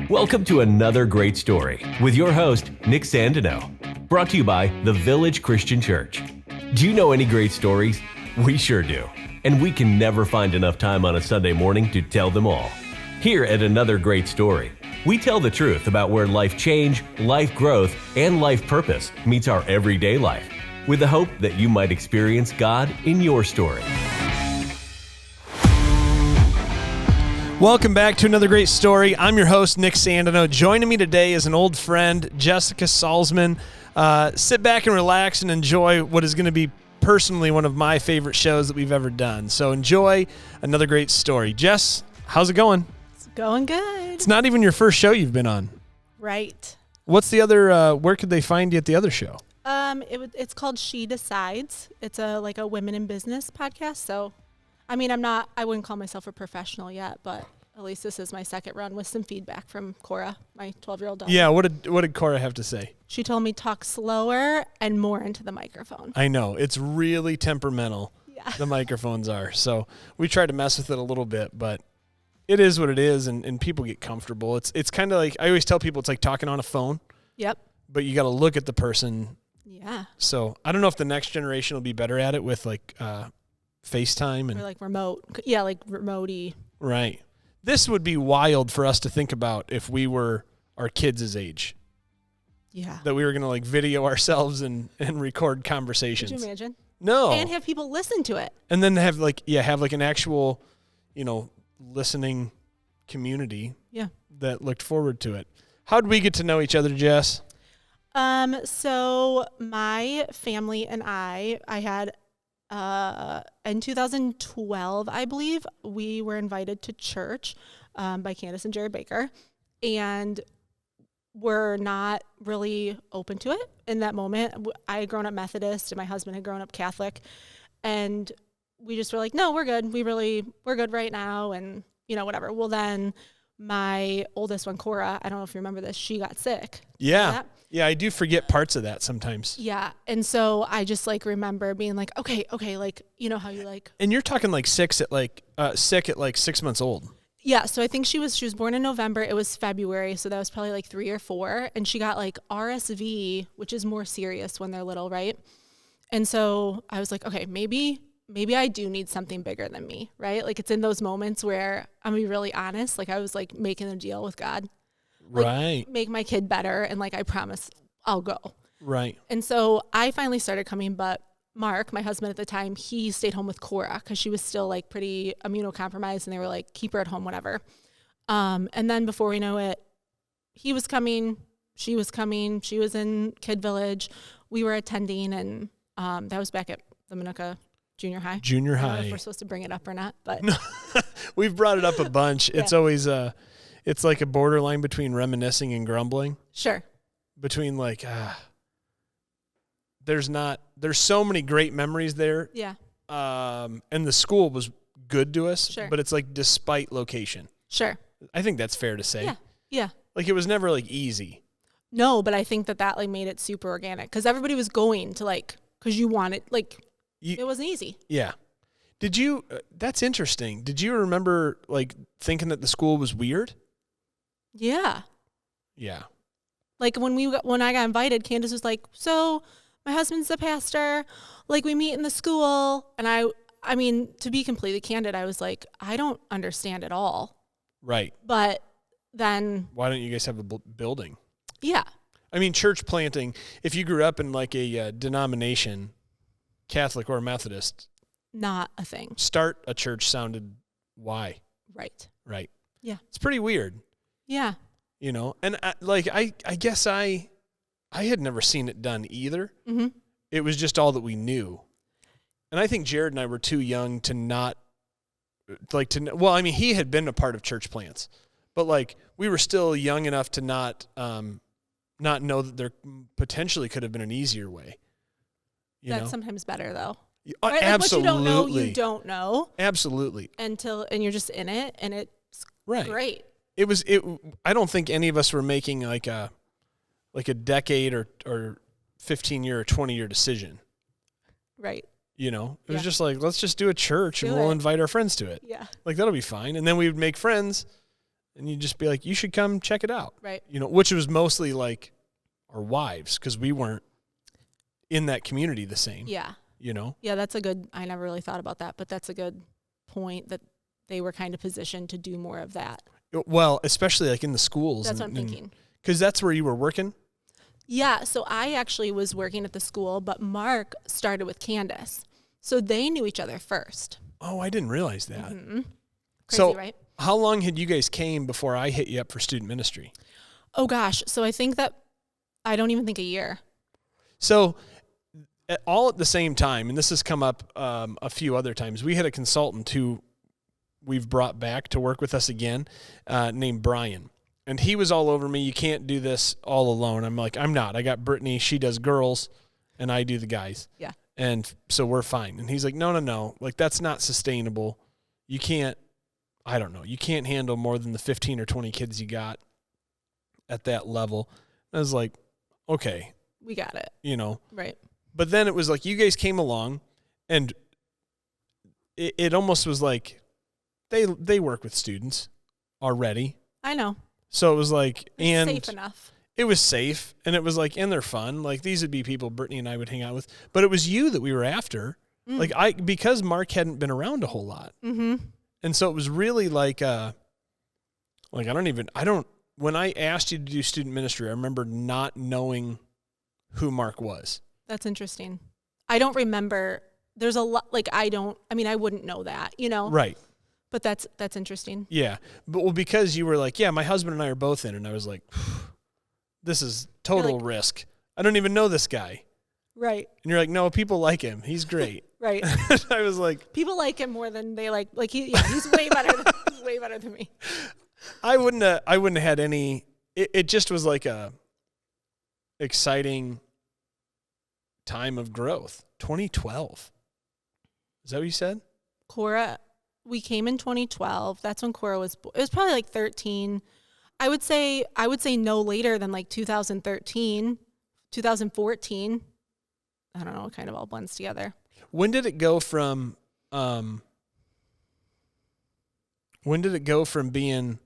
Welcome to another great story with your host, Nick Sandino, brought to you by The Village Christian Church. Do you know any great stories? We sure do. And we can never find enough time on a Sunday morning to tell them all. Here at Another Great Story, we tell the truth about where life change, life growth, and life purpose meets our everyday life, with the hope that you might experience God in your story. Welcome back to Another Great Story. I'm your host, Nick Sandino. Joining me today is an old friend, Jessica Salzman. Sit back and relax and enjoy what is going to be personally one of my favorite shows that we've ever done. So enjoy Another Great Story. Jess, how's it going? It's going good. It's not even your first show you've been on. Right. What's the other, where could they find you at the other show? It's called She Decides. It's a women in business podcast. So, I wouldn't call myself a professional yet, but at least this is my second run with some feedback from Cora, my 12-year-old daughter. Yeah, what did Cora have to say? She told me talk slower and more into the microphone. I know. It's really temperamental, the microphones are. So we try to mess with it a little bit, but it is what it is, and people get comfortable. It's kind of like, I always tell people it's like talking on a phone. Yep. But you got to look at the person. Yeah. So I don't know if the next generation will be better at it with FaceTime and or remote. Yeah, remote-y. Right. This would be wild for us to think about if we were our kids' age. Yeah. That we were going to video ourselves and record conversations. Could you imagine? No. And have people listen to it. And then have an actual, listening community. Yeah. That looked forward to it. How did we get to know each other, Jess? So my family and I had in 2012, I believe, we were invited to church by Candace and Jared Baker, and we're not really open to it in that moment. I had grown up Methodist, and my husband had grown up Catholic, and we just were like, no, we're good. We're good right now, and whatever. Well, then my oldest one, Cora, I don't know if you remember this, she got sick. Yeah. Yeah, I do forget parts of that sometimes. Yeah, and so I just remember being like, okay, how you And you're talking sick at 6 months old. Yeah, so I think she was born in November. It was February, so that was probably 3 or 4, and she got RSV, which is more serious when they're little, right? And so I was like, okay, maybe I do need something bigger than me, right? It's in those moments where I'm gonna be really honest. I was making a deal with God. Right. Make my kid better, and I promise I'll go. Right. And so I finally started coming, but Mark, my husband at the time, he stayed home with Cora because she was still pretty immunocompromised, and they were keep her at home, whatever. And then before we know it, he was coming, she was coming, she was in Kid Village, we were attending, and that was back at the Minooka Junior High. I don't know if we're supposed to bring it up or not, but we've brought it up a bunch. Yeah. It's always it's like a borderline between reminiscing and grumbling. Sure. Between there's so many great memories there. Yeah. And the school was good to us. Sure. But it's despite location. Sure. I think that's fair to say. Yeah. Yeah. It was never easy. No, but I think that made it super organic because everybody was going to because you wanted it wasn't easy. Yeah. Did you? That's interesting. Did you remember thinking that the school was weird? Yeah. Yeah. When I got invited, Candace was like, "So, my husband's the pastor. We meet in the school." And I mean, to be completely candid, I was like, I don't understand at all. Right. But then, why don't you guys have a building? Yeah. I mean, church planting. If you grew up in a denomination, Catholic or Methodist, not a thing. Start a church sounded why? Right. Right. Yeah. It's pretty weird. Yeah. And I guess I had never seen it done either. Mm-hmm. It was just all that we knew. And I think Jared and I were too young to not he had been a part of church plants, but we were still young enough to not know that there potentially could have been an easier way. That's sometimes better though. Right? Absolutely. What you don't know. Absolutely. And you're just in it, and it's great. I don't think any of us were making a decade or 15-year or 20-year decision. Right. It was just let's just do a church and we'll invite our friends to it. Yeah. That'll be fine. And then we would make friends and you'd just be like, you should come check it out. Right. You know, which was mostly like our wives, because we weren't in that community the same. Yeah. You know? Yeah, I never really thought about that, but that's a good point that they were kind of positioned to do more of that. Well, especially like in the schools. That's what I'm thinking. Because that's where you were working? Yeah, so I actually was working at the school, but Mark started with Candace. So they knew each other first. Oh, I didn't realize that. Mm-hmm. Crazy, so right? How long had you guys came before I hit you up for student ministry? Oh, gosh. So I think that I don't even think a year. So all at the same time, and this has come up a few other times, we had a consultant who we've brought back to work with us again named Brian. And he was all over me. You can't do this all alone. I'm like, I'm not. I got Brittany. She does girls, and I do the guys. Yeah. And so we're fine. And he's like, no. Like, that's not sustainable. You can't, I don't know. You can't handle more than the 15 or 20 kids you got at that level. I was like, okay. We got it. You know. Right. But then it was like you guys came along, and it almost was like they work with students already. I know. So it was like, it's safe enough. It was safe, and it was like, and they're fun. Like, these would be people Brittany and I would hang out with. But it was you that we were after. Because Mark hadn't been around a whole lot. Mm-hmm. And so it was really like when I asked you to do student ministry, I remember not knowing who Mark was. That's interesting. I don't remember. There's a lot, I wouldn't know that, you know? Right. But that's interesting. Yeah. But because you were like, yeah, my husband and I are both in, and I was like, this is total risk. I don't even know this guy. Right. And you're like, no, people like him. He's great. Right. I was like, people like him more than they he's way better he's way better than me. I wouldn't have had any, it just was like a exciting time of growth. 2012. Is that what you said? Cora, we came in 2012. That's when Cora was, it was probably like 13. I would say no later than like 2013, 2014. I don't know, it kind of all blends together. When did it go from being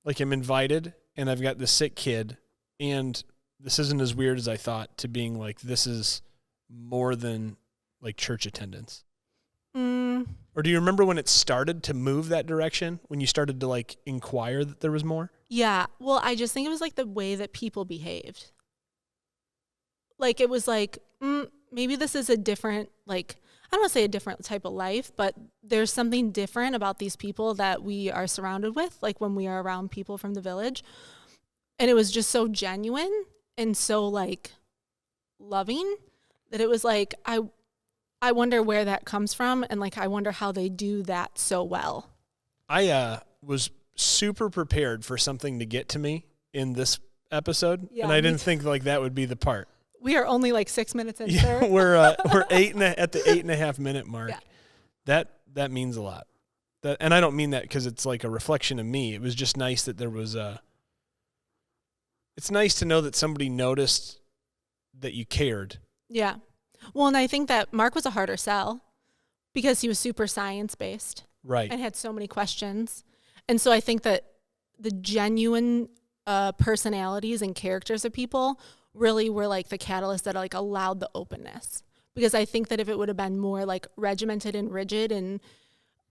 like, I'm invited and I've got this sick kid and this isn't as weird as I thought, to being like, this is more than like church attendance? Or do you remember when it started to move that direction, when you started to like inquire that there was more? Yeah. Well, I just think it was like the way that people behaved. Like, it was like, maybe this is a different, like, I don't want to say a different type of life, but there's something different about these people that we are surrounded with, like when we are around people from the village. And it was just so genuine and so like loving that it was like, I wonder where that comes from, and like I wonder how they do that so well. I was super prepared for something to get to me in this episode, yeah, and I didn't think like that would be the part. We are only like 6 minutes in. Yeah, we're at the 8.5 minute mark. Yeah. That means a lot. And I don't mean that because it's like a reflection of me. It was just nice that there was it's nice to know that somebody noticed that you cared. Yeah. Well, and I think that Mark was a harder sell because he was super science-based. Right. And had so many questions. And so I think that the genuine personalities and characters of people really were like the catalyst that like allowed the openness. Because I think that if it would have been more like regimented and rigid and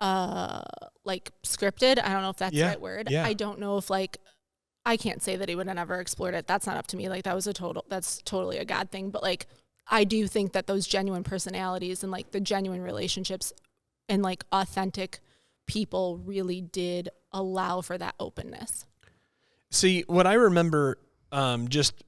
like scripted, I don't know if that's the right word. Yeah. I don't know if like, I can't say that he would have never explored it. That's not up to me. Like that's totally a God thing. But like, I do think that those genuine personalities and like the genuine relationships and like authentic people really did allow for that openness. See, what I remember, just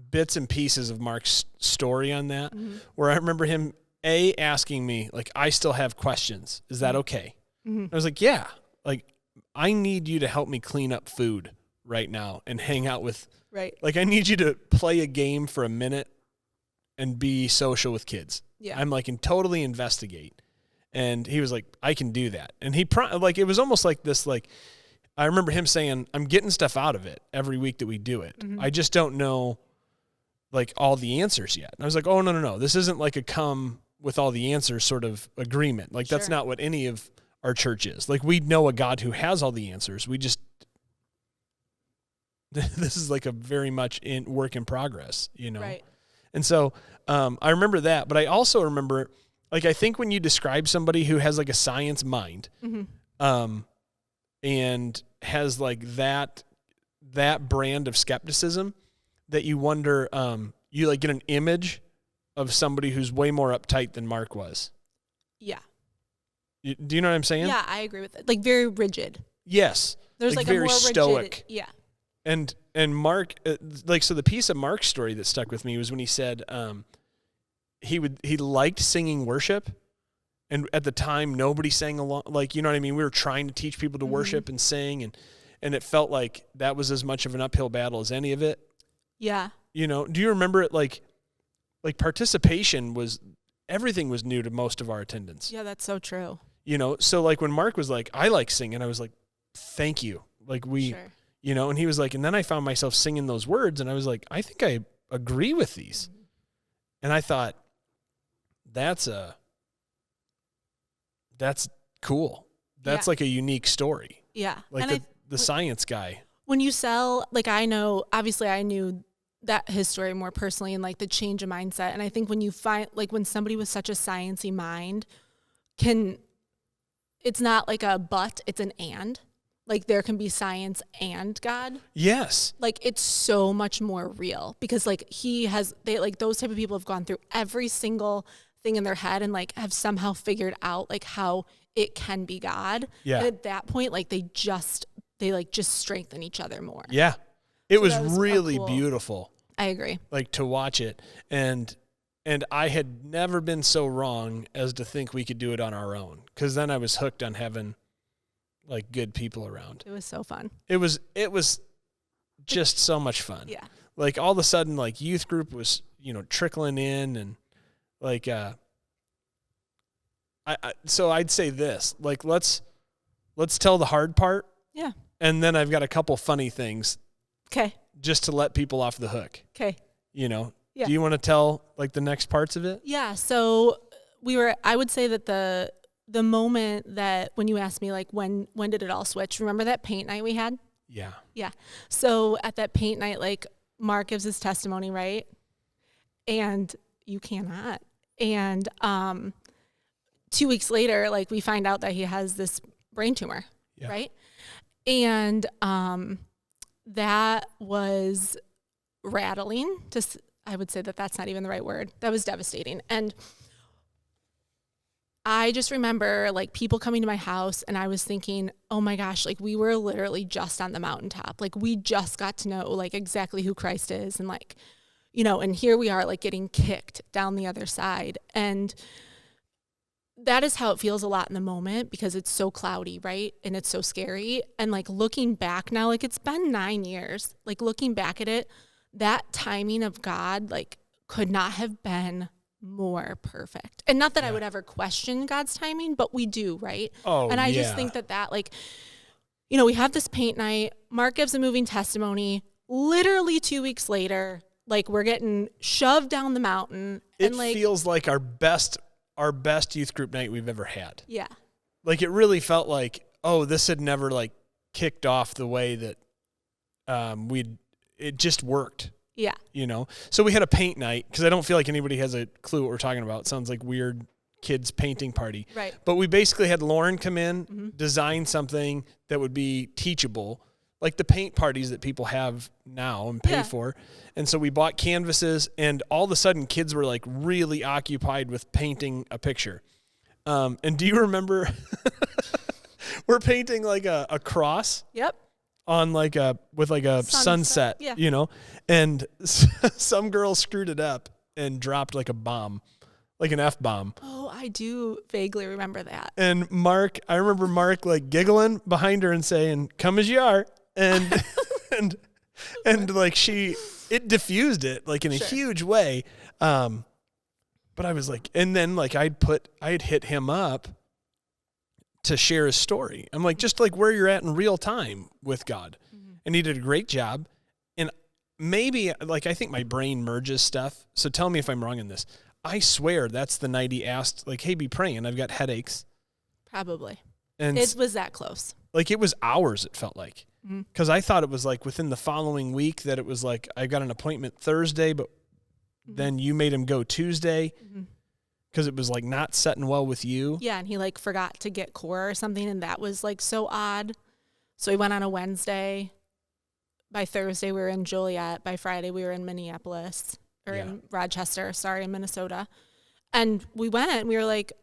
bits and pieces of Mark's story on that, where I remember him asking me, like, I still have questions. Is that okay? I was like, yeah. Like, I need you to help me clean up food right now and hang out with, like, I need you to play a game for a minute and be social with kids. Yeah. I'm like, and totally investigate. And he was like, I can do that. And he like, it was almost like this, like, I remember him saying, I'm getting stuff out of it every week that we do it. I just don't know like all the answers yet. And I was like, oh, no. This isn't like a come with all the answers sort of agreement. Like that's not what any of our church is. Like, we know a God who has all the answers. We just, this is like a very much in work in progress, you know? Right. And so I remember that, but I also remember, like, I think when you describe somebody who has like a science mind, and has like that brand of skepticism, that you wonder, you like get an image of somebody who's way more uptight than Mark was. Yeah. Do you know what I'm saying? Yeah, I agree with it. Like very rigid. Yes. There's like very a more stoic. rigid. Yeah. And Mark, like, so the piece of Mark's story that stuck with me was when he said he liked singing worship, and at the time nobody sang along. Like, you know what I mean? We were trying to teach people to worship and sing, and it felt like that was as much of an uphill battle as any of it. Yeah. You know, do you remember it? Like participation was, everything was new to most of our attendants. Yeah, that's so true. You know, so like when Mark was like, I like singing, I was like, thank you. Like Sure. you know, and he was like, and then I found myself singing those words, and I was like, I think I agree with these. And I thought, that's cool. That's like a unique story. Yeah. Like and the science guy. when you sell, like, I know, obviously I knew that his story more personally and like the change of mindset. And I think when you find, like, when somebody with such a sciencey mind it's not like a but, it's an and. Like, there can be science and God. Yes. Like, it's so much more real because, like, those type of people have gone through every single thing in their head and, like, have somehow figured out, like, how it can be God. Yeah. And at that point, like, they just strengthen each other more. Yeah. It was that was really cool. beautiful. I agree. Like, to watch it. And I had never been so wrong as to think we could do it on our own. Because then I was hooked on having, like, good people around. It was so fun. It was just so much fun. Yeah. Like, all of a sudden, like, youth group was, you know, trickling in, and like, so I'd say this, like, let's tell the hard part. Yeah. And then I've got a couple funny things Okay. just to let people off the hook, Okay. you know? Yeah. Do you want to tell, like, the next parts of it? Yeah. So I would say that the moment that when you asked me, like, when did it all switch? Remember that paint night we had? Yeah. Yeah. So at that paint night, like, Mark gives his testimony, right? And you cannot. And 2 weeks later, like, we find out that he has this brain tumor, Yeah. right? And that was rattling. I would say that that's not even the right word. That was devastating. And I just remember, like, people coming to my house, and I was thinking, oh my gosh, like, we were literally just on the mountaintop. Like, we just got to know, like, exactly who Christ is. And, like, you know, and here we are, like, getting kicked down the other side. And that is how it feels a lot in the moment because it's so cloudy, right? And it's so scary. And, like, looking back now, like, it's been 9 years. Like, looking back at it, that timing of God, like, could not have been more perfect. And not that I would ever question God's timing, but we do, right? Oh, and I just think that, like, you know, we have this paint night. Mark gives a moving testimony. Literally 2 weeks later, like, we're getting shoved down the mountain. It and, like, feels like our best youth group night we've ever had. Yeah. Like, it really felt like, oh, this had never, like, kicked off the way that it just worked. Yeah. You know? So we had a paint night, because I don't feel like anybody has a clue what we're talking about. It sounds like weird kids painting party. Right. But we basically had Lauren come in, design something that would be teachable, like the paint parties that people have now and pay for. And so we bought canvases, and all of a sudden kids were, like, really occupied with painting a picture. And do you remember we're painting, like, a cross? Yep. On, like, with a sunset, yeah. You know, and some girl screwed it up and dropped, like, a bomb, like an F-bomb. Oh, I do vaguely remember that. And I remember Mark, like, giggling behind her and saying, "Come as you are," and and like, it diffused it, like, in a huge way. But I was like, and then, like, I'd hit him up to share his story. I'm like, just, like, where you're at in real time with God. And he did a great job. And maybe, like, I think my brain merges stuff. So tell me if I'm wrong in this. I swear that's the night he asked, like, hey, be praying. I've got headaches. Probably. And it was that close. Like it was hours, it felt like. Because I thought it was like within the following week that it was like I got an appointment Thursday, but then you made him go Tuesday because it was like not setting well with you. Yeah, and he like forgot to get core or something, and that was like so odd. So he went on a Wednesday. By Thursday, we were in Joliet. By Friday, we were in Minneapolis, or in Rochester, in Minnesota. And we went, and we were like,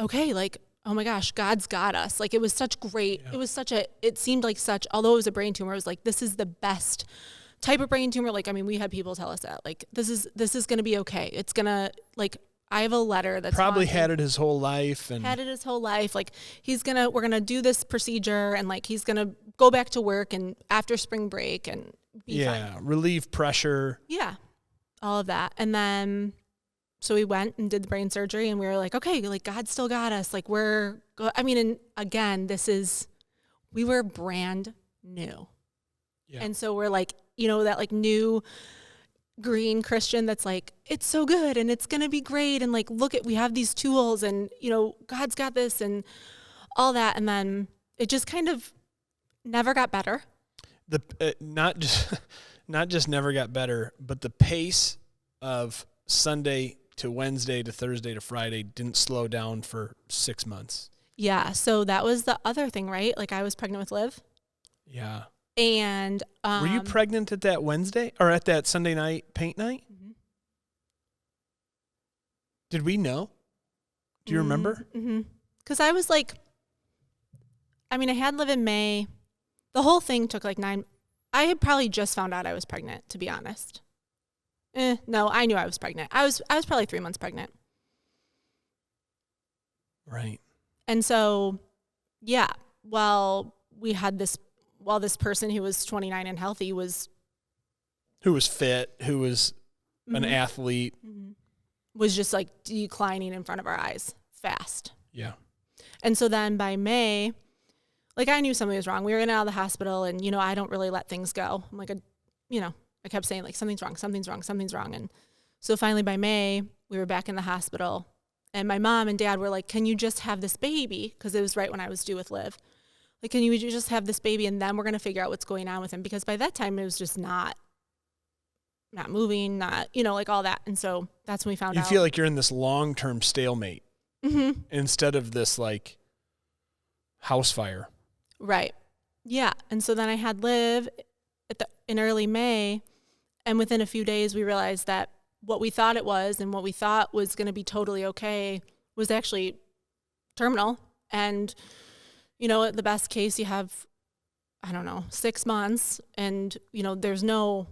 okay, like, oh my gosh, God's got us. Like, it was such great. Yeah. It was it seemed like although it was a brain tumor, it was like, this is the best type of brain tumor. Like, I mean, we had people tell us that, like, this is going to be okay. It's going to, like, I have a letter that's probably had it his whole life. Like, we're going to do this procedure, and like, he's going to go back to work and after spring break and be fine. Relieve pressure. Yeah. All of that. And then, so we went and did the brain surgery, and we were like, okay, like God still got us. Like and again, we were brand new. Yeah. And so we're like, that like new green Christian that's like, it's so good and it's going to be great. And like, we have these tools and, God's got this and all that. And then it just kind of never got better. Not just never got better, but the pace of Sunday to Wednesday to Thursday to Friday didn't slow down for 6 months. Yeah. So that was the other thing, right? Like I was pregnant with Liv. Yeah. And were you pregnant at that Wednesday or at that Sunday night paint night? Mm-hmm. Did we know? Do you remember? Mm-hmm. Because I was like, I had Liv in May. The whole thing took like 9. I had probably just found out I was pregnant, to be honest. No, I knew I was pregnant. I was probably 3 months pregnant. Right. And so, yeah, this person who was 29 and healthy who was fit, who was an athlete, was just like declining in front of our eyes fast. Yeah. And so then by May, like I knew something was wrong. We were in and out of the hospital, and I don't really let things go. I'm like, I kept saying like something's wrong. And so finally by May, we were back in the hospital, and my mom and dad were like, can you just have this baby? Because it was right when I was due with Liv. Like, can you just have this baby, and then we're going to figure out what's going on with him? Because by that time, it was just not moving, like all that. And so that's when we found out. You feel like you're in this long-term stalemate instead of this, like, house fire. Right. Yeah. And so then I had Liv in early May, and within a few days, we realized that what we thought it was and what we thought was going to be totally okay was actually terminal. And at the best case, you have, 6 months, and, there's no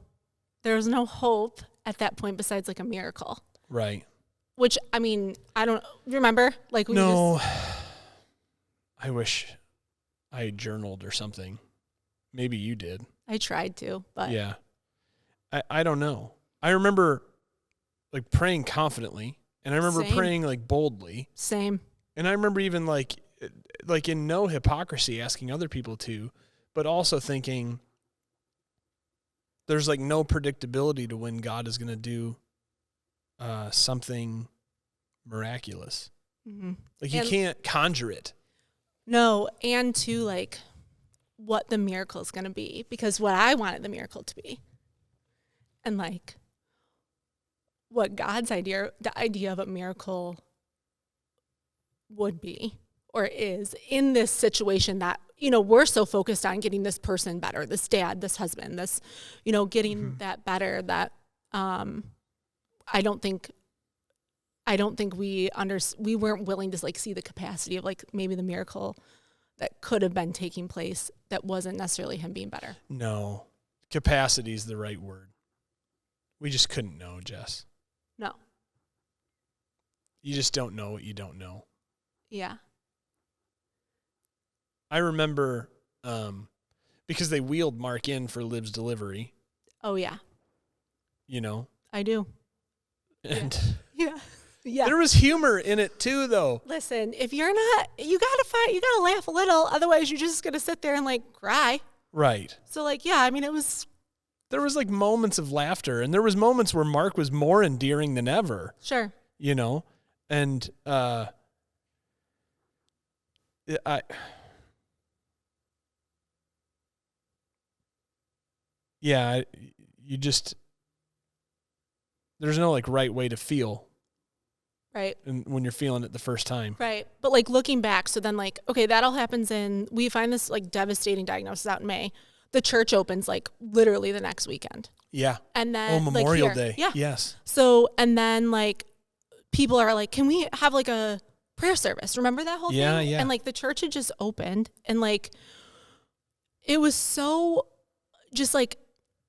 hope at that point besides like a miracle. Right. Which, I don't remember. Like, I wish I had journaled or something. Maybe you did. I tried to, but. Yeah. I don't know. I remember like praying confidently, and I remember praying like boldly. Same. And I remember even like in no hypocrisy asking other people to, but also thinking there's like no predictability to when God is going to do something miraculous. Mm-hmm. Like you can't conjure it. No, and to like what the miracle is going to be, because what I wanted the miracle to be, and like what God's the idea of a miracle would be or is in this situation that, we're so focused on getting this person better, this dad, this husband, this, getting that better, that I don't think we weren't willing to like see the capacity of like maybe the miracle that could have been taking place that wasn't necessarily him being better. No, capacity is the right word. We just couldn't know, Jess. No. You just don't know what you don't know. Yeah. I remember because they wheeled Mark in for Liv's delivery. Oh, yeah. I do. And yeah. There was humor in it too, though. Listen, if you're not, you gotta laugh a little. Otherwise, you're just gonna sit there and like cry. Right. So like, yeah, it was. There was like moments of laughter, and there was moments where Mark was more endearing than ever. Sure. And Yeah, you just, there's no like right way to feel. Right. And when you're feeling it the first time. Right. But like looking back, so then like, okay, that all happens we find this like devastating diagnosis out in May. The church opens like literally the next weekend. Yeah. And then Memorial like, Day. Yeah. Yes. So, and then like people are like, can we have like a prayer service? Remember that whole thing? Yeah. And like the church had just opened and like, it was so just like,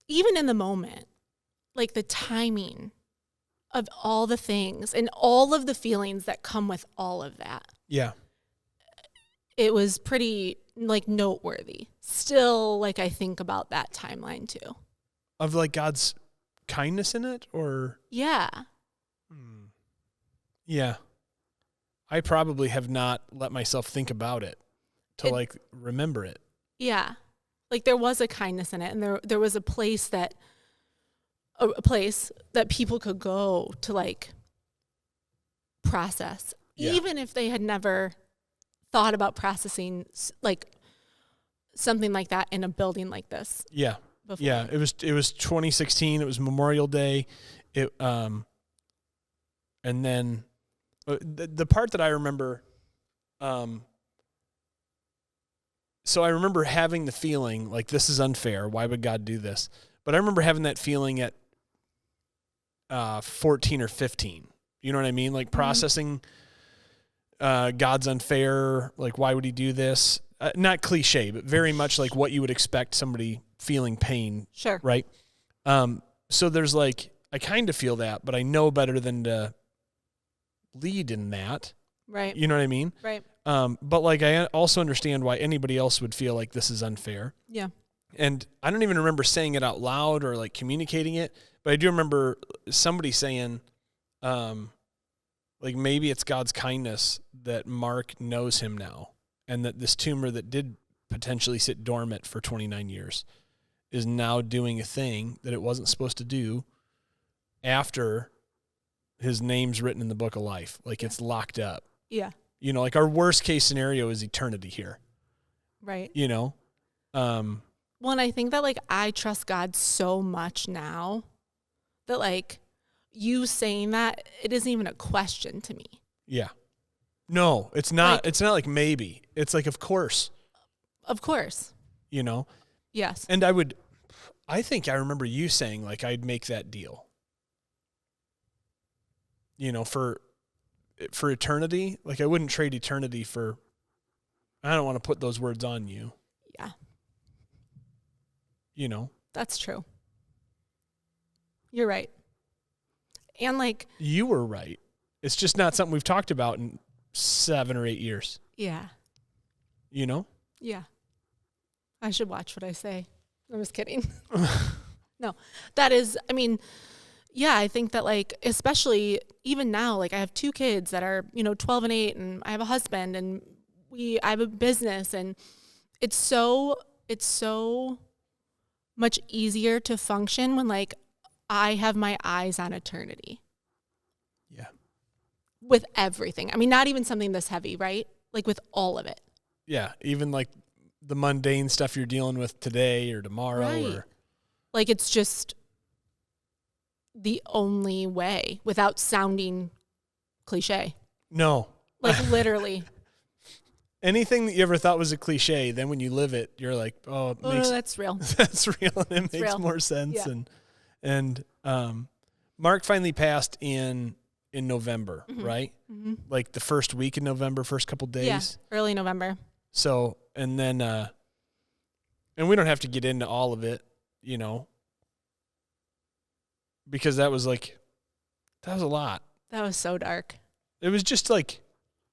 even in the moment, like the timing of all the things and all of the feelings that come with all of that. Yeah. It was pretty like noteworthy. Still, like I think about that timeline too. Of like God's kindness in it, or? Yeah. Yeah. I probably have not let myself think about it to like remember it. Yeah. Like there was a kindness in it, and there was a place that people could go to like process, even if they had never thought about processing like something like that in a building like this. Yeah. Before. Yeah. It was 2016. It was Memorial Day. And then the part that I remember, so I remember having the feeling like, this is unfair. Why would God do this? But I remember having that feeling at 14 or 15. You know what I mean? Like processing God's unfair. Like, why would he do this? Not cliche, but very much like what you would expect somebody feeling pain. Sure. Right? So there's like, I kind of feel that, but I know better than to lead in that. Right. You know what I mean? Right. But like, I also understand why anybody else would feel like this is unfair. Yeah. And I don't even remember saying it out loud or like communicating it, but I do remember somebody saying, like maybe it's God's kindness that Mark knows him now, and that this tumor that did potentially sit dormant for 29 years is now doing a thing that it wasn't supposed to do after his name's written in the book of life. Like it's locked up. Yeah. You know, like our worst case scenario is eternity here. Right. You know? Well, and I think that like I trust God so much now that like you saying that, it isn't even a question to me. Yeah. No, it's not. Like, it's not like maybe. It's like, of course. Of course. You know? Yes. And I think I remember you saying like I'd make that deal. You know, for eternity. Like I wouldn't trade eternity for, I don't want to put those words on you. Yeah. You know? That's true. You're right. And like, you were right. It's just not something we've talked about in 7 or 8 years. yeah. You know? Yeah. I should watch what I say. I'm just kidding. No, that is, I mean, yeah, I think that like, especially even now, like I have 2 kids that are, 12 and 8, and I have a husband, and I have a business, and it's so much easier to function when like I have my eyes on eternity. Yeah. With everything. I mean, not even something this heavy, right? Like with all of it. Yeah. Even like the mundane stuff you're dealing with today or tomorrow. Right. Or like it's just the only way without sounding cliche. No. Like literally. Anything that you ever thought was a cliche, then when you live it, you're like, oh, it makes, that's real. that's real, and it makes real. more sense. Yeah. And Mark finally passed in November, right? Mm-hmm. Like the first week in November, first couple days. Yeah, early November. So, and then, and we don't have to get into all of it, because that was a lot. That was so dark. It was just like,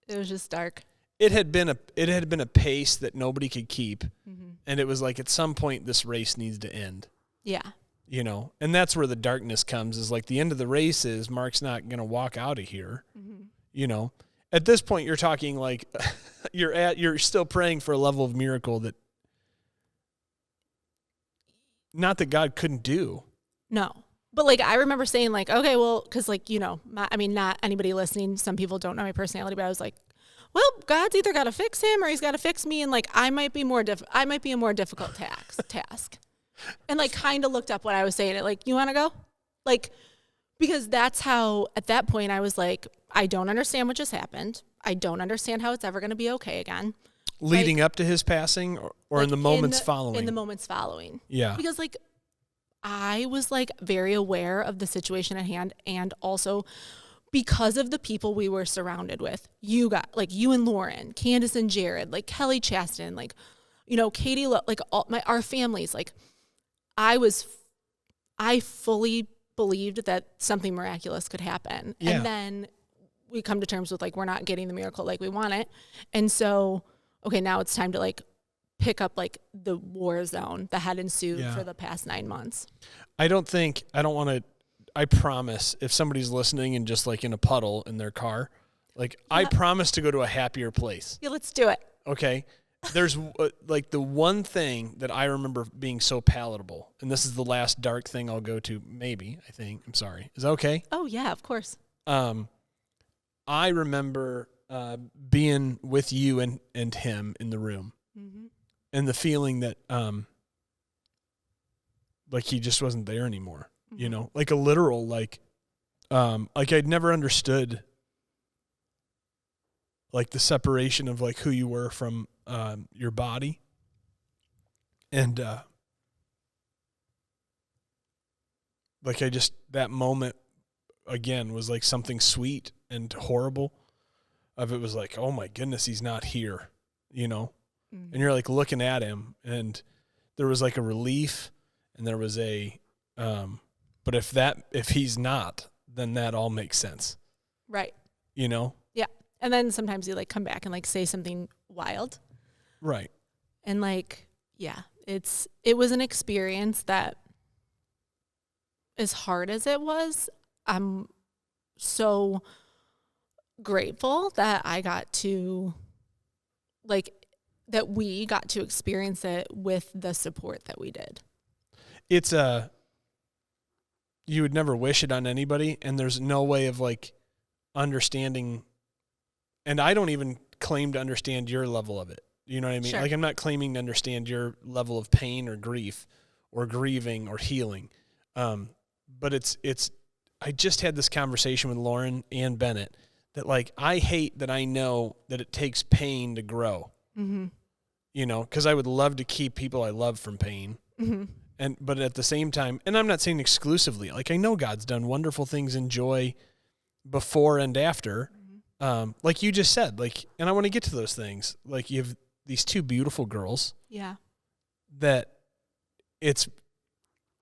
it was just dark. It had been a pace that nobody could keep. Mm-hmm. And it was like, at some point this race needs to end. Yeah. And that's where the darkness comes, is like the end of the race is Mark's not going to walk out of here. Mm-hmm. At this point you're talking like you're still praying for a level of miracle that not that God couldn't do. No. But like, I remember saying like, okay, well, cause like, not anybody listening. Some people don't know my personality, but I was like, well, God's either got to fix him or he's got to fix me. And like, I might be a more difficult task. and like kind of looked up what I was saying. It like, you want to go? Like, because that's how, at that point I was like, I don't understand what just happened. I don't understand how it's ever going to be okay again. Leading like, up to his passing or like in the moments following? In the moments following. Yeah. Because like, I was like very aware of the situation at hand, and also because of the people we were surrounded with. You got like you and Lauren, Candace and Jared, like Kelly Chaston, like, you know, Katie, like our families. Like I fully believed that something miraculous could happen. Yeah. And then we come to terms with like, we're not getting the miracle like we want it. And so, okay, now it's time to like pick up like the war zone that had ensued for the past 9 months. I promise if somebody's listening and just like in a puddle in their car, like I promise to go to a happier place. Yeah, let's do it. Okay. There's like the one thing that I remember being so palatable, and this is the last dark thing I'll go to, maybe, I think. I'm sorry. Is that okay? Oh, yeah, of course. I remember being with you and him in the room, and the feeling that like he just wasn't there anymore, you know? Like a literal, like I'd never understood like the separation of like who you were from your body. And like that moment again was like something sweet and horrible of it was like, oh my goodness, he's not here, you know? And you're like looking at him, and there was like a relief, and there was a but if he's not, then that all makes sense. Right. You know? Yeah. And then sometimes you like come back and like say something wild. Right. And like, yeah, it was an experience that, as hard as it was, I'm so grateful that I got to that we got to experience it with the support that we did. It's you would never wish it on anybody, and there's no way of like understanding, and I don't even claim to understand your level of it. You know what I mean? Sure. Like I'm not claiming to understand your level of pain or grief or grieving or healing. But it's I just had this conversation with Lauren and Bennett that like I hate that I know that it takes pain to grow. Mm-hmm. You know, because I would love to keep people I love from pain. Mm-hmm. But at the same time, and I'm not saying exclusively, like I know God's done wonderful things in joy before and after. Mm-hmm. Like you just said, like, and I want to get to those things. Like you have these two beautiful girls. Yeah. That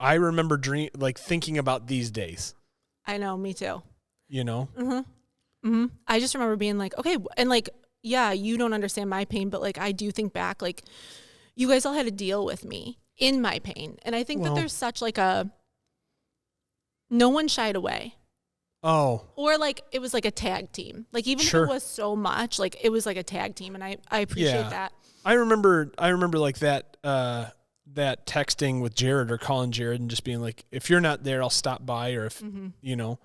I remember thinking about these days. I know, me too. You know? Mm-hmm. Mm-hmm. I just remember being like, okay, and like, yeah, you don't understand my pain, but like I do think back, like you guys all had to deal with me in my pain. And I think that there's such like no one shied away. Oh. Or like it was like a tag team. Like even if it was so much, like it was like a tag team, and I appreciate that. I remember like that texting with Jared or calling Jared and just being like, if you're not there, I'll stop by, or if you know,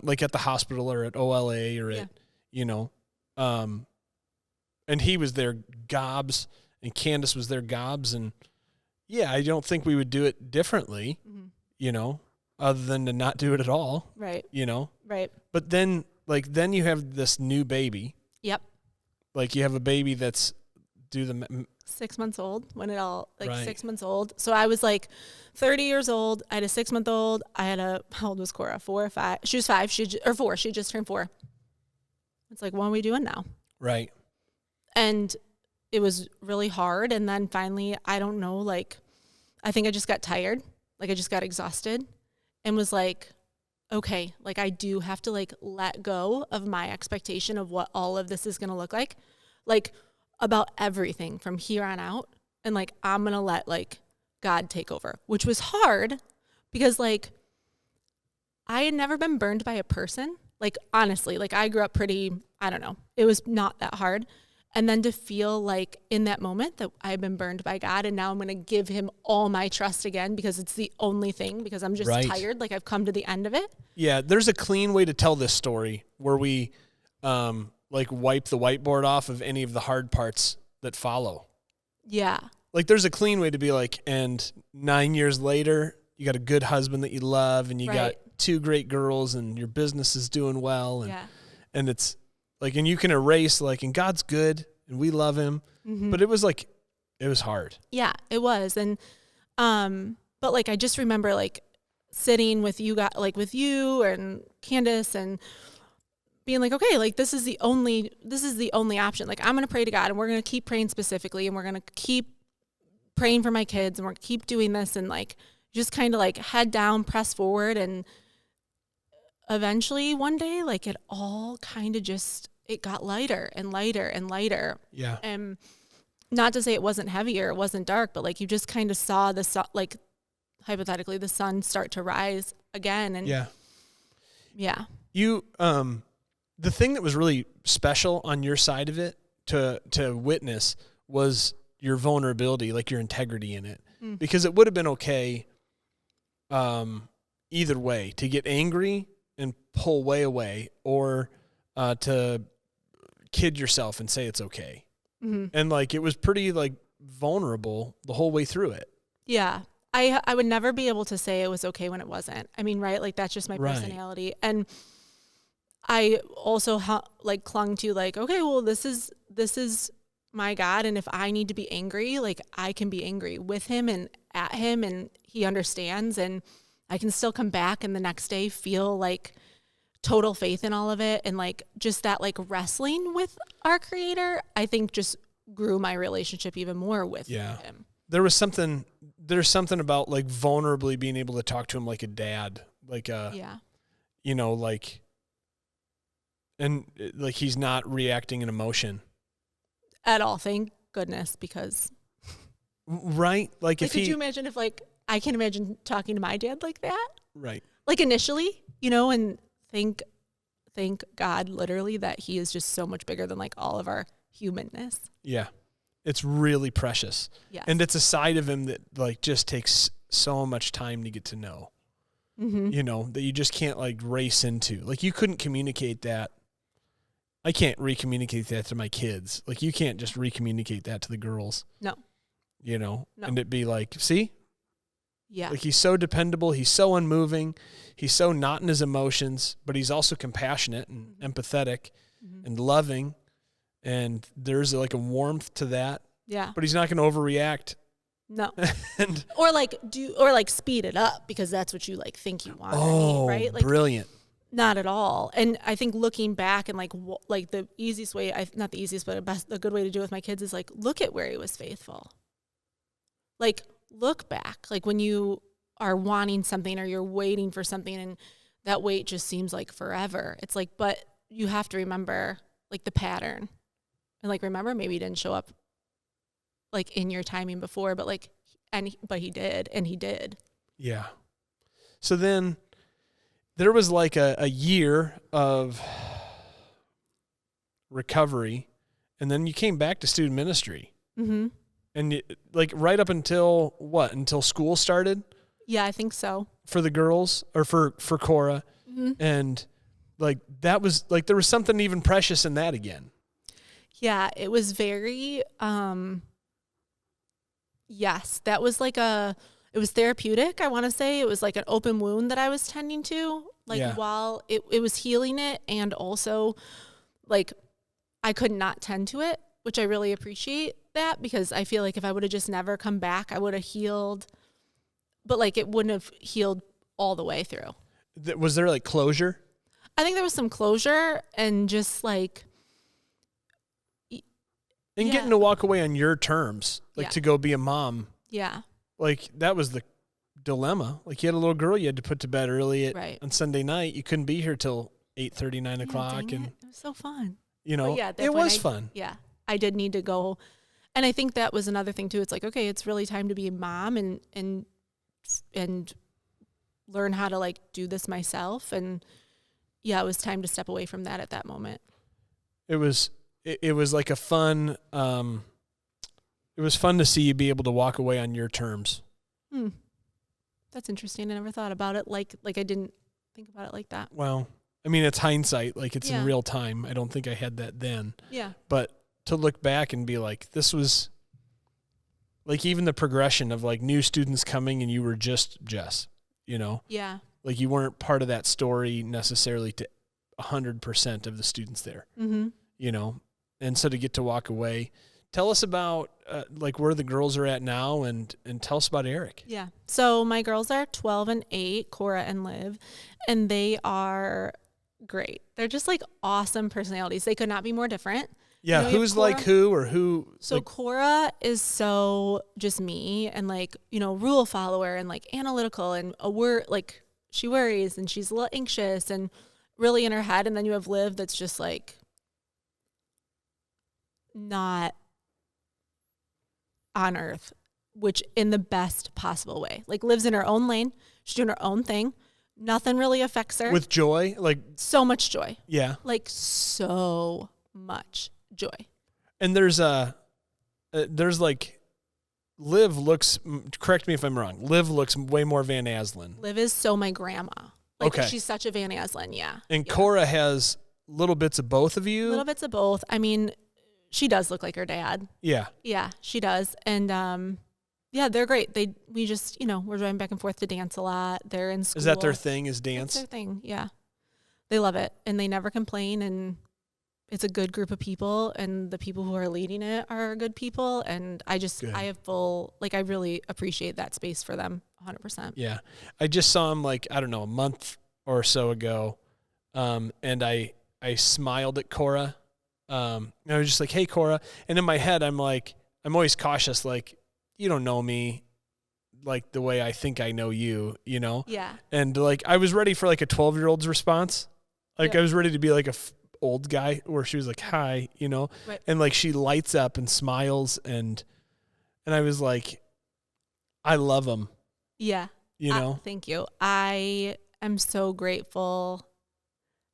like at the hospital or at OLA or at, you know, and he was there gobs and Candace was there gobs, and I don't think we would do it differently, you know, other than to not do it at all. Right. You know? Right. But then you have this new baby. Yep. Like you have a baby that's 6 months old when it all, 6 months old. So I was like 30 years old. I had a 6-month-old. I had how old was Cora? 4 or 5? She was 5. Or 4. She just turned 4. It's like, what are we doing now? Right. And it was really hard. And then finally, I don't know, like, I think I just got tired. Like I just got exhausted and was like, okay, like I do have to like let go of my expectation of what all of this is going to look like about everything from here on out. And like, I'm going to let like God take over, which was hard because like I had never been burned by a person. Like, honestly, like I grew up pretty, I don't know, it was not that hard. And then to feel like in that moment that I've been burned by God, and now I'm going to give him all my trust again because it's the only thing, because I'm just tired. Like I've come to the end of it. Yeah. There's a clean way to tell this story where we like wipe the whiteboard off of any of the hard parts that follow. Yeah. like there's a clean way to be like, and 9 years later, you got a good husband that you love, and you got 2 great girls, and your business is doing well, and it's like, and you can erase like, and God's good, and we love Him, but it was like, it was hard. Yeah, it was, and but like I just remember like sitting with you like with you and Candace and being like, okay, like this is the only option. Like I'm gonna pray to God, and we're gonna keep praying specifically, and we're gonna keep praying for my kids, and we're gonna keep doing this, and like just kind of like head down, press forward, and eventually one day like it all kind of just it got lighter and lighter and lighter. Yeah. And not to say it wasn't heavier, it wasn't dark, but like you just kind of saw the sun, like hypothetically the sun start to rise again. And yeah. You the thing that was really special on your side of it to witness was your vulnerability, like your integrity in it. Because it would have been okay either way, to get angry and pull way away, or to kid yourself and say it's okay. And like it was pretty like vulnerable the whole way through it. Yeah. I would never be able to say it was okay when it wasn't. I mean, right? Like that's just my personality. And I also like clung to like, okay, well, this is my God, and if I need to be angry, like I can be angry with Him and at Him, and He understands, and I can still come back and the next day feel like total faith in all of it, and like just that like wrestling with our Creator, I think just grew my relationship even more with Him. There's something about like vulnerably being able to talk to Him like a dad, like you know, like, and like He's not reacting in emotion at all, thank goodness, because right, like if could you imagine if like I can imagine talking to my dad like that, right, like initially, you know, and thank God literally that He is just so much bigger than like all of our humanness. Yeah, it's really precious. Yes. And it's a side of Him that like just takes so much time to get to know. You know, that you just can't like race into. Like you couldn't communicate that. I can't re-communicate that to my kids. Like you can't just re-communicate that to the girls. No. You know, No. and it'd be like, see? Yeah. Like He's so dependable. He's so unmoving. He's so not in His emotions, but He's also compassionate and empathetic and loving. And there's like a warmth to that. Yeah. But He's not going to overreact. No. And or like speed it up because that's what you like think you want. Right? Like, brilliant. Not at all. And I think looking back and like the easiest way, not the easiest, but a good way to do it with my kids is like, look at where He was faithful. Like look back, like when you are wanting something or you're waiting for something and that wait just seems like forever. It's like, but you have to remember like the pattern and like, remember maybe He didn't show up like in your timing before, but like, but He did, and He did. Yeah. So then there was like a year of recovery, and then you came back to student ministry. And like right up until what? Until school started? Yeah, I think so. For the girls, or for Cora. And like that was like there was something even precious in that again. Yeah, it was very yes, that was like it was therapeutic, I want to say. It was like an open wound that I was tending to, like while it was healing it, and also like I could not tend to it, which I really appreciate that, because I feel like if I would have just never come back, I would have healed, but like it wouldn't have healed all the way through. Was there like closure? I think there was some closure, and just like and getting to walk away on your terms, like to go be a mom. Yeah. Like that was the dilemma. Like you had a little girl you had to put to bed early on Sunday night. You couldn't be here till 8:30, 9 o'clock. And it was so fun. You know, it was fun. Yeah. I did need to go. And I think that was another thing too. It's like, okay, it's really time to be a mom and learn how to like do this myself. And yeah, it was time to step away from that at that moment. It was like a fun, it was fun to see you be able to walk away on your terms. That's interesting. I never thought about it. Like I didn't think about it like that. Well, I mean, it's hindsight. Like it's in real time. I don't think I had that then. Yeah. But to look back and be like, this was like even the progression of like new students coming and you were just Jess, you know? Yeah. Like you weren't part of that story necessarily to 100% of the students there, you know? And so to get to walk away, tell us about like where the girls are at now and tell us about Eric. Yeah. So my girls are 12 and 8, Cora and Liv, and they are great. They're just like awesome personalities. They could not be more different. Yeah. You know, Who's like who or who? So like, Cora is so just me and like, you know, rule follower and like analytical and she worries and she's a little anxious and really in her head. And then you have Liv that's just like not on earth, which in the best possible way. Like lives in her own lane. She's doing her own thing. Nothing really affects her. with joy, like So much joy. yeah. Like so much joy. And there's like Liv looks. Correct me if I'm wrong. Liv looks way more Van Aslan. Liv is so my grandma. Like Okay. she's such a Van Aslan, yeah. And Yeah. Cora has little bits of both of you. Little bits of both. I mean, she does look like her dad. Yeah. Yeah, she does. And yeah, they're great. We just, you know, we're driving back and forth to dance a lot. They're in school. Is that their thing? Is That's dance? their thing, yeah. They love it and they never complain and it's a good group of people and the people who are leading it are good people and Good. I really appreciate that space for them 100%. Yeah. I just saw him like, I don't know, a month or so ago. And I smiled at Cora. And I was just like, hey, Cora. And in my head, I'm like, I'm always cautious. Like, you don't know me like the way I think I know you, you know? Yeah. And like, I was ready for like a 12-year-old's response. Like Yeah. I was ready to be like old guy where she was like, hi, you know? Right. And like, she lights up and smiles. And I was like, I love him, Yeah. you know? Thank you. I am so grateful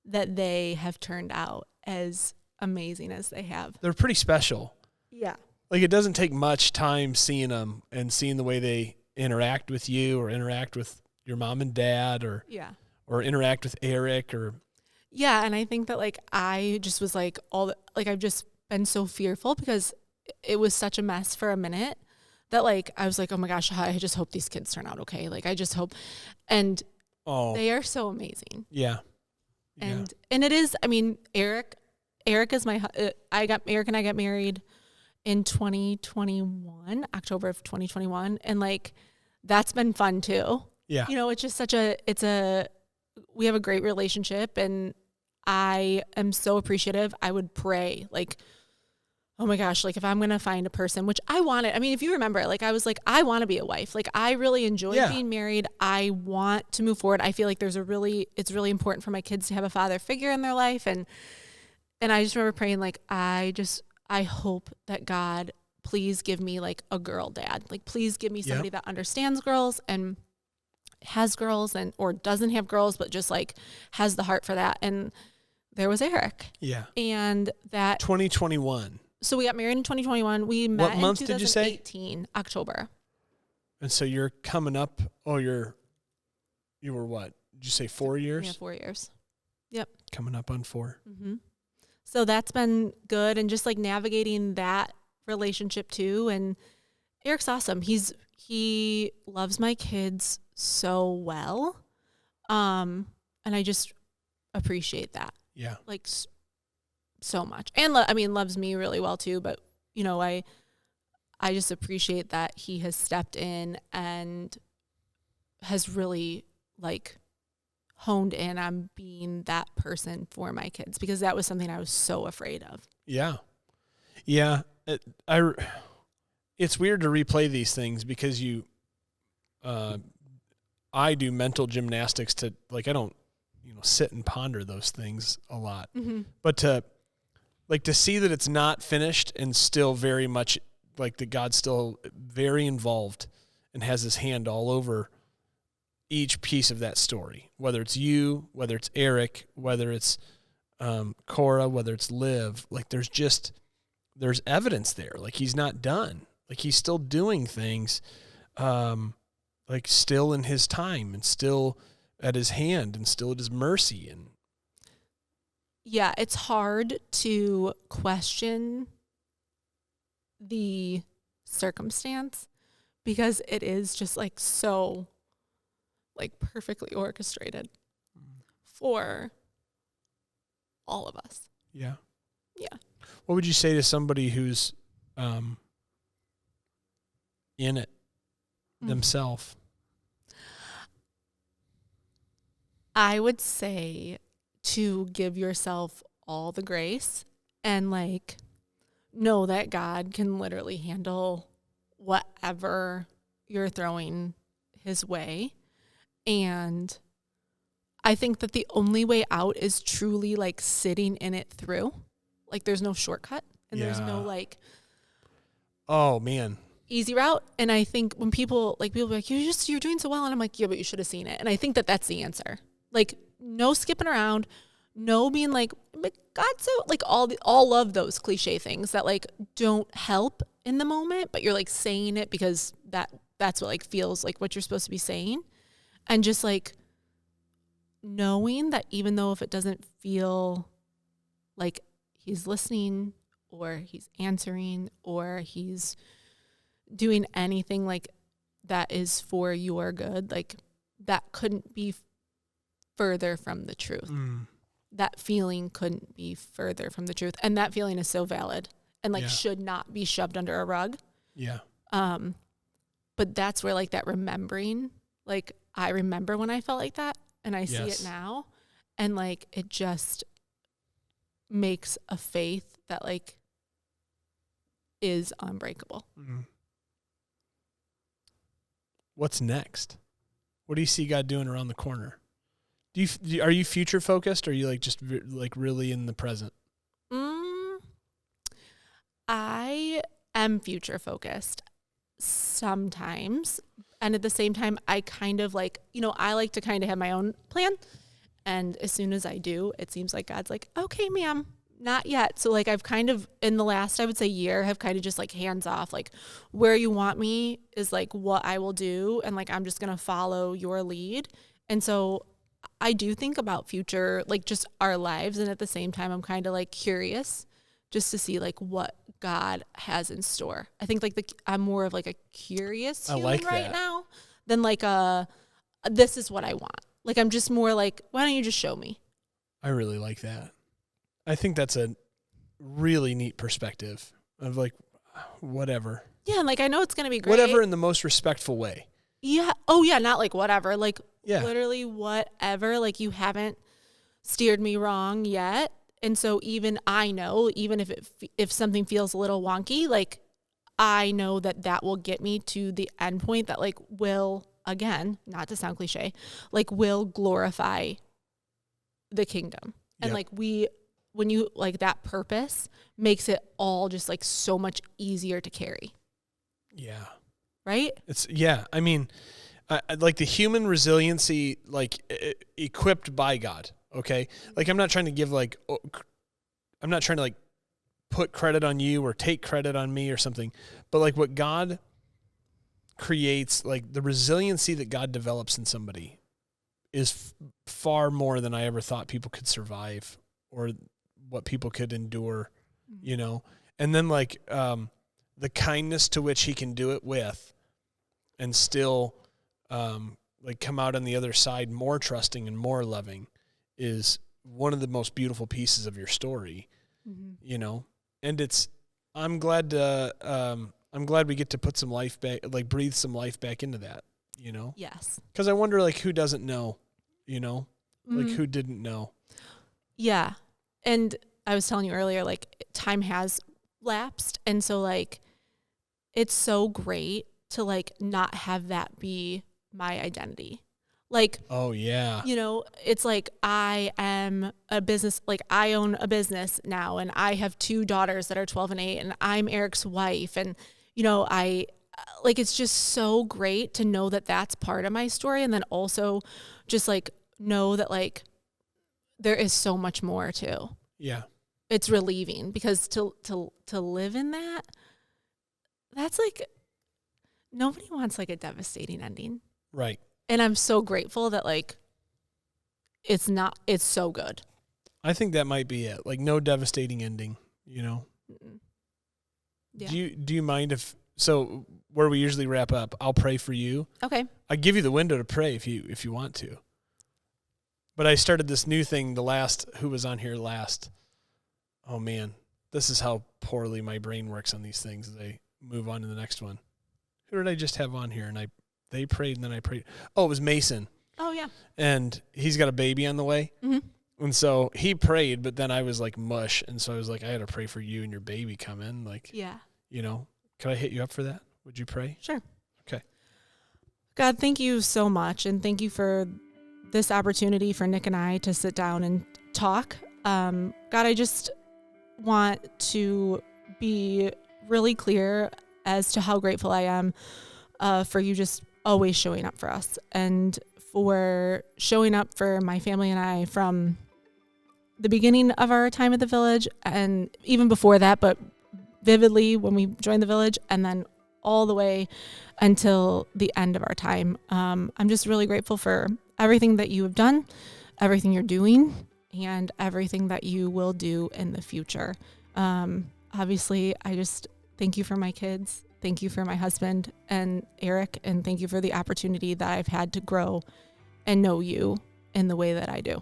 that they have turned out as amazing as they have. They're pretty special. Yeah. Like it doesn't take much time seeing them and seeing the way they interact with you or interact with your mom and dad or interact with Eric or. Yeah. And I think that like, I just was like I've just been so fearful because it was such a mess for a minute that like, I was like, oh my gosh, I just hope these kids turn out okay. Like I just hope, and they are so amazing. Yeah. And it is, I mean, Eric is Eric and I got married in 2021, October of 2021. And like, that's been fun too. Yeah. You know, it's just we have a great relationship and I am so appreciative. I would pray like, oh my gosh, like if I'm going to find a person, which I wanted, I mean, if you remember, like I was like, I want to be a wife. Like I really enjoy being married. I want to move forward. I feel like it's really important for my kids to have a father figure in their life. And I just remember praying, like, I hope that God, please give me like a girl dad. Like, please give me somebody that understands girls and has girls or doesn't have girls, but just like has the heart for that. And there was Eric. Yeah. And that 2021. So we got married in 2021. We met what month in did you say? 2018, October. And so you're coming up. Oh, you were what? Did you say 4 years? Yeah, 4 years. Yep. Coming up on 4. Mm-hmm. So that's been good, and just like navigating that relationship too. And Eric's awesome. He loves my kids so well, and I just appreciate that. Yeah. Like so much, and loves me really well too. But you know, I just appreciate that he has stepped in and has really like honed in on being that person for my kids, because that was something I was so afraid of. Yeah. Yeah. It's weird to replay these things because I do mental gymnastics to like, I don't, sit and ponder those things a lot, but to see that it's not finished and still very much like that God's still very involved and has his hand all over each piece of that story, whether it's you, whether it's Eric, whether it's Cora, whether it's Liv, like there's evidence there. Like he's not done. Like he's still doing things, like still in his time and still at his hand and still at his mercy. And yeah, it's hard to question the circumstance, because it is just like so like perfectly orchestrated for all of us. Yeah. Yeah. What would you say to somebody who's in it themselves? I would say to give yourself all the grace and like know that God can literally handle whatever you're throwing his way. And I think that the only way out is truly like sitting in it through. Like there's no shortcut and there's no like, oh man, easy route. And I think when people be like, you're doing so well. And I'm like, yeah, but you should have seen it. And I think that that's the answer. Like no skipping around, no being like, but God's so like all of those cliche things that like don't help in the moment, but you're like saying it because that's what like feels like what you're supposed to be saying. And just like knowing that even though if it doesn't feel like he's listening or he's answering or he's doing anything like that is for your good, like that couldn't be further from the truth. That feeling couldn't be further from the truth. And that feeling is so valid and like should not be shoved under a rug. Yeah. But that's where like that remembering, like I remember when I felt like that and I see it now. And like it just makes a faith that like is unbreakable. What's next? What do you see God doing around the corner? Are you future focused or are you like just like really in the present? I am future focused sometimes. And at the same time, I kind of like, I like to kind of have my own plan. And as soon as I do, it seems like God's like, okay, ma'am, not yet. So like I've kind of in the last, I would say year, have kind of just like hands off, like where you want me is like what I will do. And like, I'm just going to follow your lead. And so I do think about future, like just our lives. And at the same time, I'm kind of like curious just to see like what God has in store. I think like I'm more of like a curious human right now than like this is what I want. Like I'm just more like, why don't you just show me? I really like that. I think that's a really neat perspective of like whatever. Yeah, and like I know it's gonna be great. Whatever in the most respectful way. Yeah. Oh yeah, not like whatever. Like literally whatever. Like you haven't steered me wrong yet. And so even I know, even if something feels a little wonky, like I know that will get me to the end point that like will, again, not to sound cliche, like will glorify the kingdom. And like when you like that purpose makes it all just like so much easier to carry. Yeah. Right? I mean, I like the human resiliency, like equipped by God. Okay. Like I'm not trying to like put credit on you or take credit on me or something, but like what God creates, like the resiliency that God develops in somebody is far more than I ever thought people could survive or what people could endure, and then like, the kindness to which he can do it with and still, like come out on the other side more trusting and more loving is one of the most beautiful pieces of your story, and I'm glad we get to put some life back, like breathe some life back into that, Yes. Cause I wonder like who doesn't know, like who didn't know. Yeah. And I was telling you earlier, like time has lapsed. And so like, it's so great to like not have that be my identity. Like, oh yeah, it's like I am a business, like I own a business now and I have 2 daughters that are 12 and 8 and I'm Eric's wife. And, I like, it's just so great to know that that's part of my story. And then also just like know that like there is so much more too. Yeah. It's relieving because to live in that's like, nobody wants like a devastating ending. Right. And I'm so grateful that like, it's so good. I think that might be it. Like no devastating ending, Yeah. Do you mind if so where we usually wrap up, I'll pray for you. Okay. I give you the window to pray if you want to. But I started this new thing who was on here last? Oh man, this is how poorly my brain works on these things as I move on to the next one. Who did I just have on here? And they prayed and then I prayed. Oh, it was Mason. Oh yeah. And he's got a baby on the way. Mm-hmm. And so he prayed, but then I was like mush. And so I was like, I had to pray for you and your baby coming. Like, yeah. Could I hit you up for that? Would you pray? Sure. Okay. God, thank you so much. And thank you for this opportunity for Nick and I to sit down and talk. God, I just want to be really clear as to how grateful I am for you just always showing up for us and for showing up for my family and I from the beginning of our time at the Village and even before that, but vividly when we joined the Village and then all the way until the end of our time. I'm just really grateful for everything that you have done, everything you're doing, and everything that you will do in the future. Obviously, I just thank you for my kids. Thank you for my husband and Eric, and thank you for the opportunity that I've had to grow and know you in the way that I do.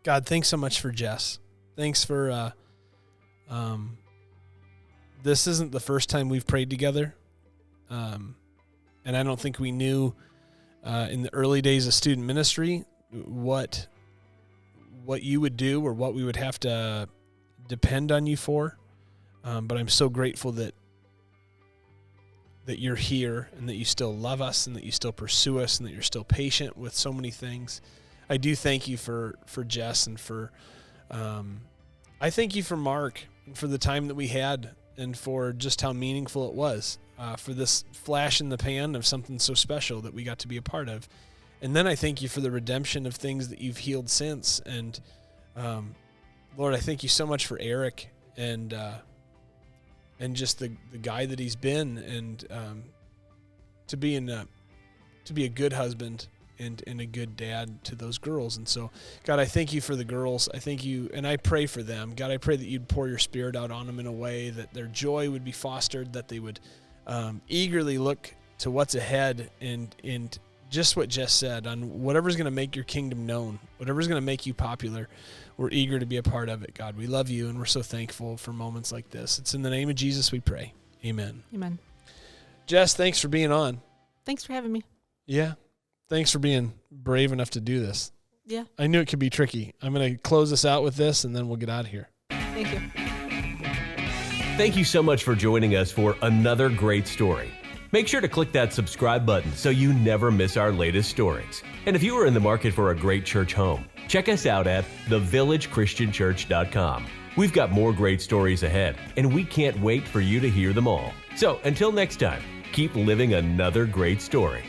God, thanks so much for Jess. Thanks for, this isn't the first time we've prayed together. And I don't think we knew in the early days of student ministry what you would do or what we would have to depend on you for. But I'm so grateful that you're here and that you still love us and that you still pursue us and that you're still patient with so many things. I do thank you for Jess and for, I thank you for Mark and for the time that we had and for just how meaningful it was, for this flash in the pan of something so special that we got to be a part of. And then I thank you for the redemption of things that you've healed since. And Lord, I thank you so much for Eric and just the guy that he's been, and to be a good husband and a good dad to those girls. And so, God, I thank you for the girls. I thank you, and I pray for them. God, I pray that you'd pour your Spirit out on them in a way that their joy would be fostered, that they would eagerly look to what's ahead, and just what Jess said, on whatever's going to make your kingdom known, whatever's going to make you popular. We're eager to be a part of it, God. We love you, and we're so thankful for moments like this. It's in the name of Jesus we pray. Amen. Amen. Jess, thanks for being on. Thanks for having me. Yeah. Thanks for being brave enough to do this. Yeah. I knew it could be tricky. I'm going to close this out with this, and then we'll get out of here. Thank you. Thank you so much for joining us for another great story. Make sure to click that subscribe button so you never miss our latest stories. And if you are in the market for a great church home, check us out at thevillagechristianchurch.com. We've got more great stories ahead, and we can't wait for you to hear them all. So until next time, keep living another great story.